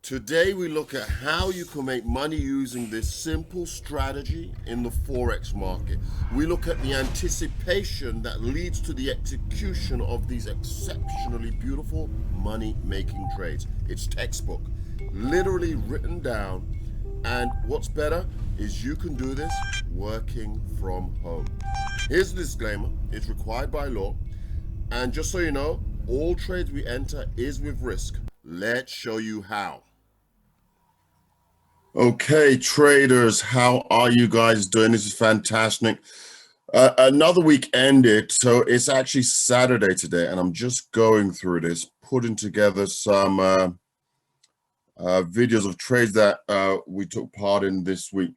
Today we look at how you can make money using this simple strategy in the Forex market. We look at the anticipation that leads to the execution of these exceptionally beautiful money-making trades. It's textbook, literally written down, and what's better is you can do this working from home. Here's the disclaimer, it's required by law, and just so you know, all trades we enter is with risk. Let's show you how. Okay, traders, how are you guys doing? This is fantastic. Another week ended, so it's actually Saturday today, and I'm just going through this, putting together some videos of trades that we took part in this week.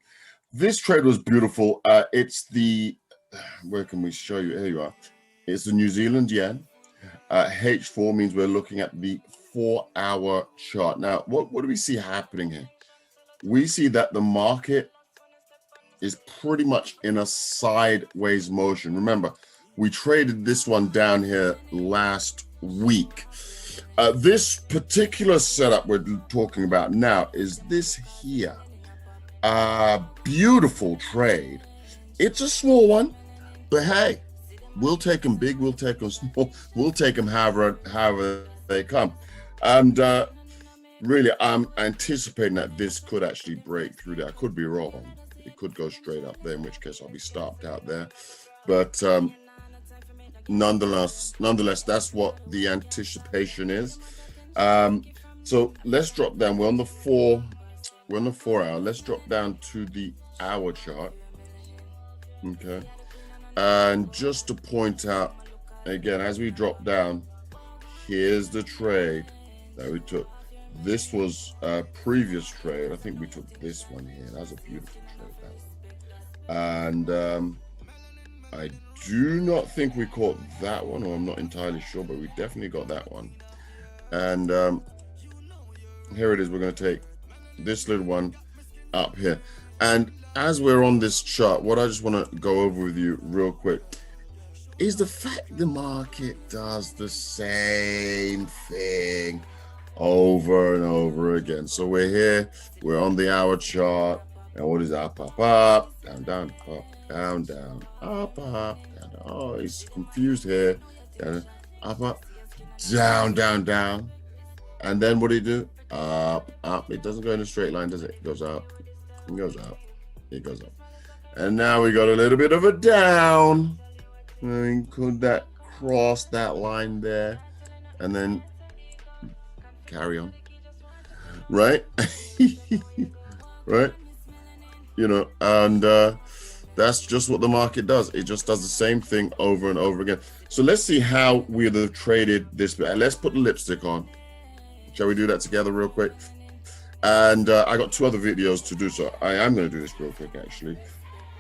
This trade was beautiful. It's the, where can we show you? Here you are. It's the New Zealand yen. H4 means we're looking at the 4-hour chart. Now, what do we see happening here? We see that the market is pretty much in a sideways motion. Remember, we traded this one down here last week. This particular setup we're talking about now is this here. Beautiful trade. It's a small one, but hey, we'll take them big, we'll take them small, we'll take them however they come. And really, I'm anticipating that this could actually break through there. I could be wrong. It could go straight up there, in which case I'll be stopped out there. But nonetheless, that's what the anticipation is. So let's drop down. We're on the 4 hour. Let's drop down to the hour chart. Okay. And just to point out, again, as we drop down, here's the trade that we took. This was a previous trade. I think we took this one here. That's a beautiful trade, that one. And I do not think we caught that one, or I'm not entirely sure, but we definitely got that one. And here it is. We're going to take this little one up here. And as we're on this chart, what I just want to go over with you real quick is the fact the market does the same thing over and over again. So we're here, we're on the hour chart, and what is up, up, down, down, up, down, down, up, down. Oh, he's confused here. Down, up, down, down, down. And then what do you do? Up. It doesn't go in a straight line, does it? It goes up, it goes up, it goes up. And now we got a little bit of a down. I mean, could that cross that line there? And then carry on, right? Right? You know, and that's just what the market does. It just does the same thing over and over again. So let's see how we would have traded this. Let's put the lipstick on. Shall we do that together real quick? And I got 2 other videos to do, so I am going to do this real quick actually,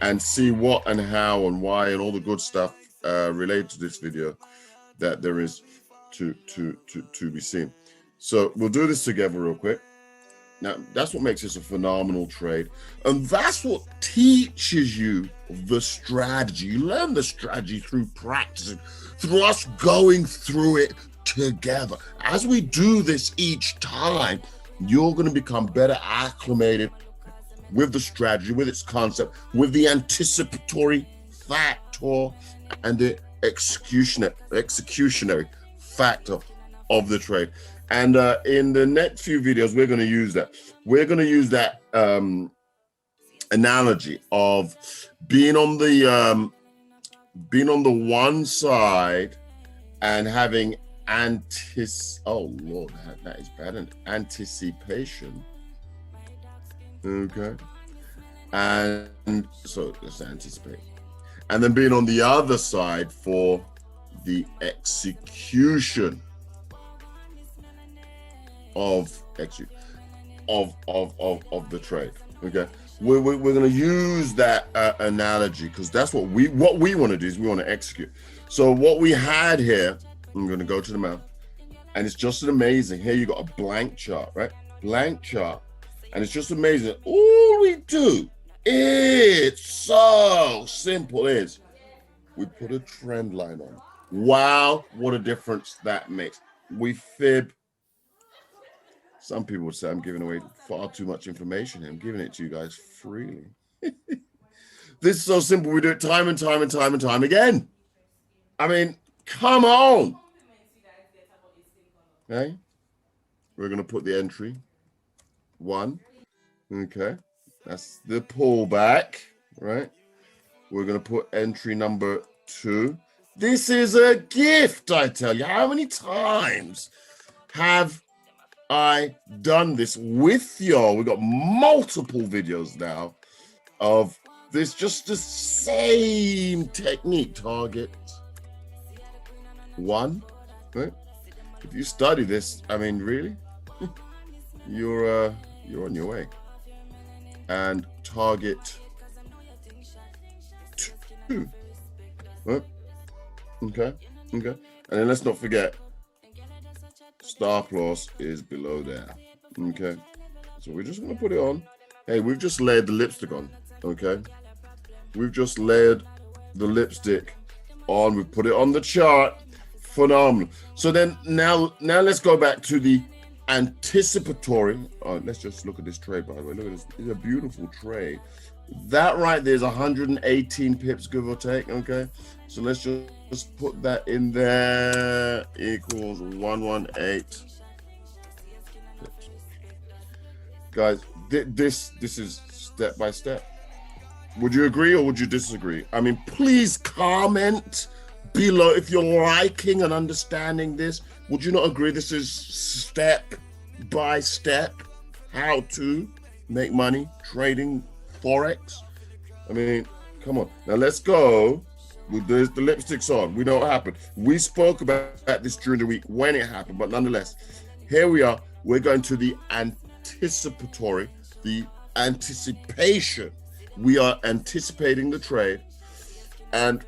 and see what and how and why and all the good stuff related to this video that there is to be seen. So we'll do this together real quick. Now, that's what makes this a phenomenal trade. And that's what teaches you the strategy. You learn the strategy through practicing, through us going through it together. As we do this each time, you're going to become better acclimated with the strategy, with its concept, with the anticipatory factor and the executionary factor of the trade. And in the next few videos, we're going to use that. We're going to use that analogy of being on the one side and having oh Lord, that is bad. Anticipation. Okay. And so let's anticipate. And then being on the other side for the execution of the trade. Okay, we're going to use that analogy because that's what we want to do is we want to execute. So what we had here, I'm going to go to the mouth, and it's just amazing. Here you got a blank chart, right? Blank chart, and it's just amazing. All we do, it's so simple, is we put a trend line on. Wow, what a difference that makes. We fib Some people would say I'm giving away far too much information. I'm giving it to you guys freely. This is so simple. We do it time and time and time and time again. I mean, come on. Okay. We're going to put the entry 1. Okay. That's the pullback, right? We're going to put entry number 2. This is a gift, I tell you. How many times have I done this with y'all? We've got multiple videos now of this, just the same technique. Target 1, right? If you study this, I mean, really, you're on your way. And target 2, right? Okay. And then let's not forget, stop loss is below there. Okay. So we're just gonna put it on. Hey, we've just layered the lipstick on. Okay. We've just layered the lipstick on. We put it on the chart. Phenomenal. So then now let's go back to the anticipatory. Let's just look at this trade, by the way. Look at this. It's a beautiful trade. That right there's 118 pips, give or take. Okay. So let's just put that in there. Equals 118 pips. Guys, this is step by step. Would you agree or would you disagree? I mean, please comment below if you're liking and understanding this. Would you not agree this is step by step how to make money trading Forex? I mean, come on. Now let's go. The lipstick's on. We know what happened. We spoke about this during the week when it happened, but nonetheless, here we are. We're going to the anticipatory, the anticipation. We are anticipating the trade, and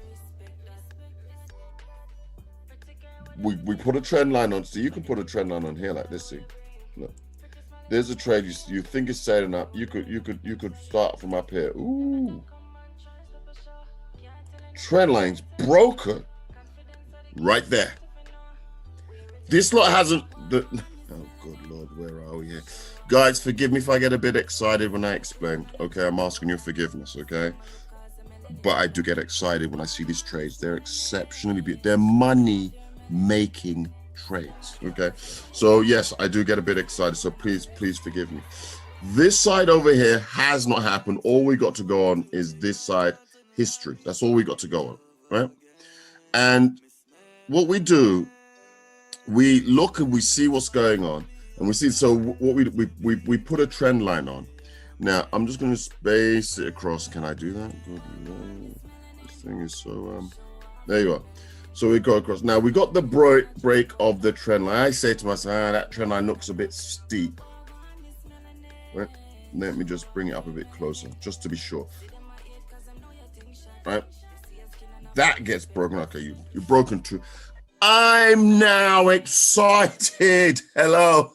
we put a trend line on. So you can put a trend line on here like this. See, look, there's a trade you think is setting up. You could start from up here. Ooh, trend line's broken right there. This lot hasn't. Oh good Lord, where are we here? Guys, forgive me if I get a bit excited when I explain. Okay, I'm asking your forgiveness, okay? But I do get excited when I see these trades. They're exceptionally beautiful. They're money-making trades, okay? So yes, I do get a bit excited, so please forgive me. This side over here has not happened. All we got to go on is this side, history. That's all we got to go on, right? And what we do, we look and we see what's going on. And we see, so what we put a trend line on. Now, I'm just going to space it across. Can I do that? Good Lord. This thing is so, there you are. So we go across. Now, we got the break of the trend line. I say to myself, that trend line looks a bit steep. Right? Let me just bring it up a bit closer, just to be sure. Right? That gets broken. Okay, you're broken too. I'm now excited. Hello.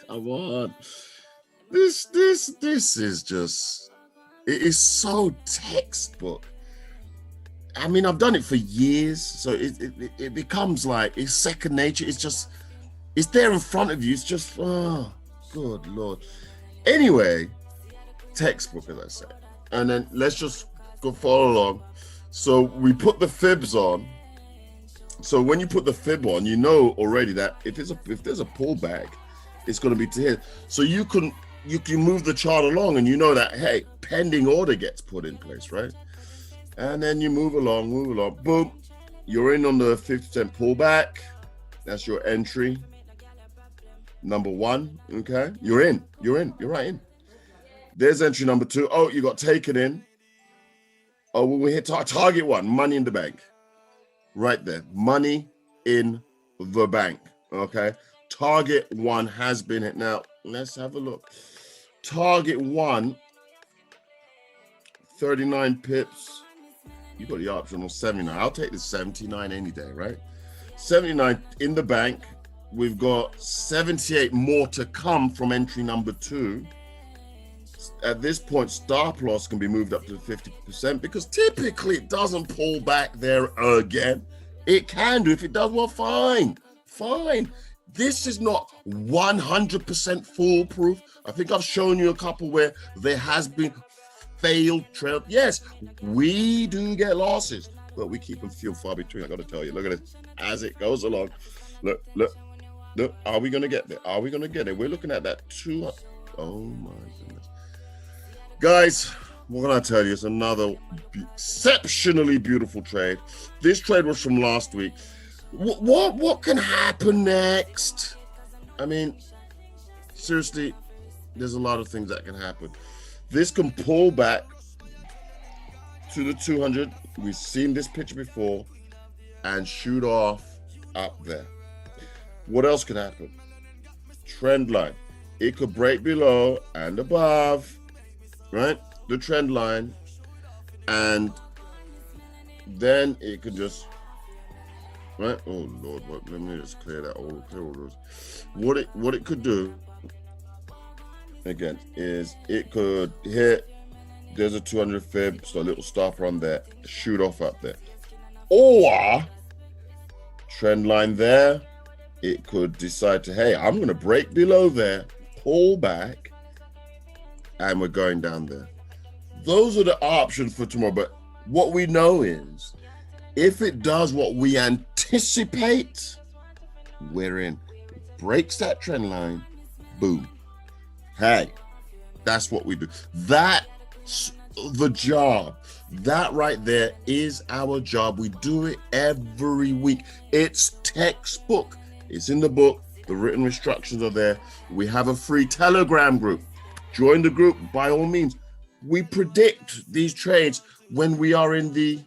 Come on. This is just, it is so textbook. I mean, I've done it for years, so it becomes like, it's second nature. It's just, it's there in front of you. It's just, oh, good Lord. Anyway, textbook, as I say. And then let's just go follow along. So we put the fibs on. So when you put the fib on, you know already that if there's a pullback, it's going to be to here. So you can move the chart along, and you know that, hey, pending order gets put in place, right? And then you move along, boom, you're in on the 50% pullback. That's your entry number 1. Okay, you're right in. There's entry number 2. Oh, you got taken in. Oh, when we hit target 1, money in the bank. Right there, money in the bank. Okay, target 1 has been hit. Now let's have a look. Target 1, 39 pips. You got the option on 79. I'll take the 79 any day, right? 79 in the bank. We've got 78 more to come from entry number 2. At this point, stop loss can be moved up to 50% because typically it doesn't pull back there again. It can do. If it does, well, fine. This is not 100% foolproof. I think I've shown you a couple where there has been failed trail. Yes, we do get losses, but we keep them few and far between. I got to tell you, look at this as it goes along. Look. Are we going to get there? Are we going to get it? We're looking at that 200. Oh my goodness. Guys, what can I tell you? It's another exceptionally beautiful trade. This trade was from last week. What can happen next? I mean, seriously, there's a lot of things that can happen. This can pull back to the 200. We've seen this picture before and shoot off up there. What else could happen? Trend line. It could break below and above, right? The trend line. And then it could just, right? Oh Lord, let me just clear that all those. What it could do, again, is it could hit, there's a 200 fib, so a little stopper on there, shoot off up there. Or trend line there, it could decide to, hey, I'm going to break below there, pull back, and we're going down there. Those are the options for tomorrow. But what we know is, if it does what we anticipate, we're in. It breaks that trend line, boom. Hey, that's what we do. That's the job. That right there is our job. We do it every week. It's textbook. It's in the book. The written instructions are there. We have a free Telegram group. Join the group by all means. We predict these trades when we are in the,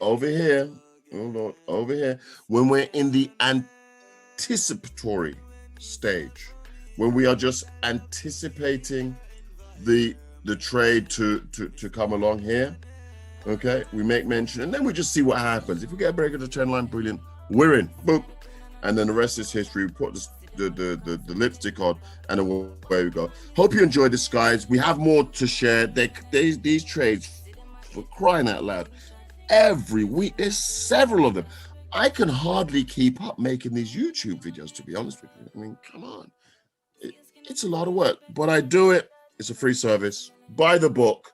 over here, oh Lord, over here, when we're in the anticipatory stage, when we are just anticipating the trade to come along here. Okay, we make mention and then we just see what happens. If we get a break of the trend line, brilliant, we're in, boom. And then the rest is history. We put the lipstick on and away we go. Hope you enjoyed this, guys. We have more to share. These trades, for crying out loud, every week, there's several of them. I can hardly keep up making these YouTube videos, to be honest with you. I mean, come on. It's a lot of work, but I do it. It's a free service. Buy the book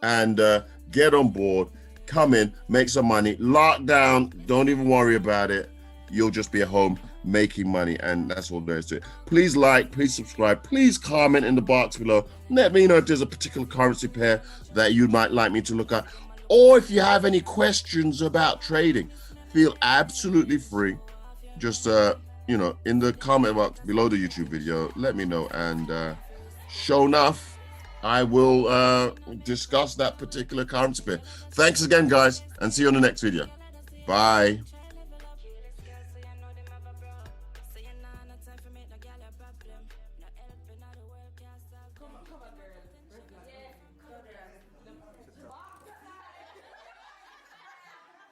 and get on board. Come in, make some money. Lock down. Don't even worry about it. You'll just be at home making money, and that's all there is to it. Please like, please subscribe, please comment in the box below. Let me know if there's a particular currency pair that you might like me to look at, or if you have any questions about trading. Feel absolutely free. Just in the comment box below the YouTube video, let me know, and sure enough, I will discuss that particular currency pair. Thanks again, guys, and see you on the next video. Bye.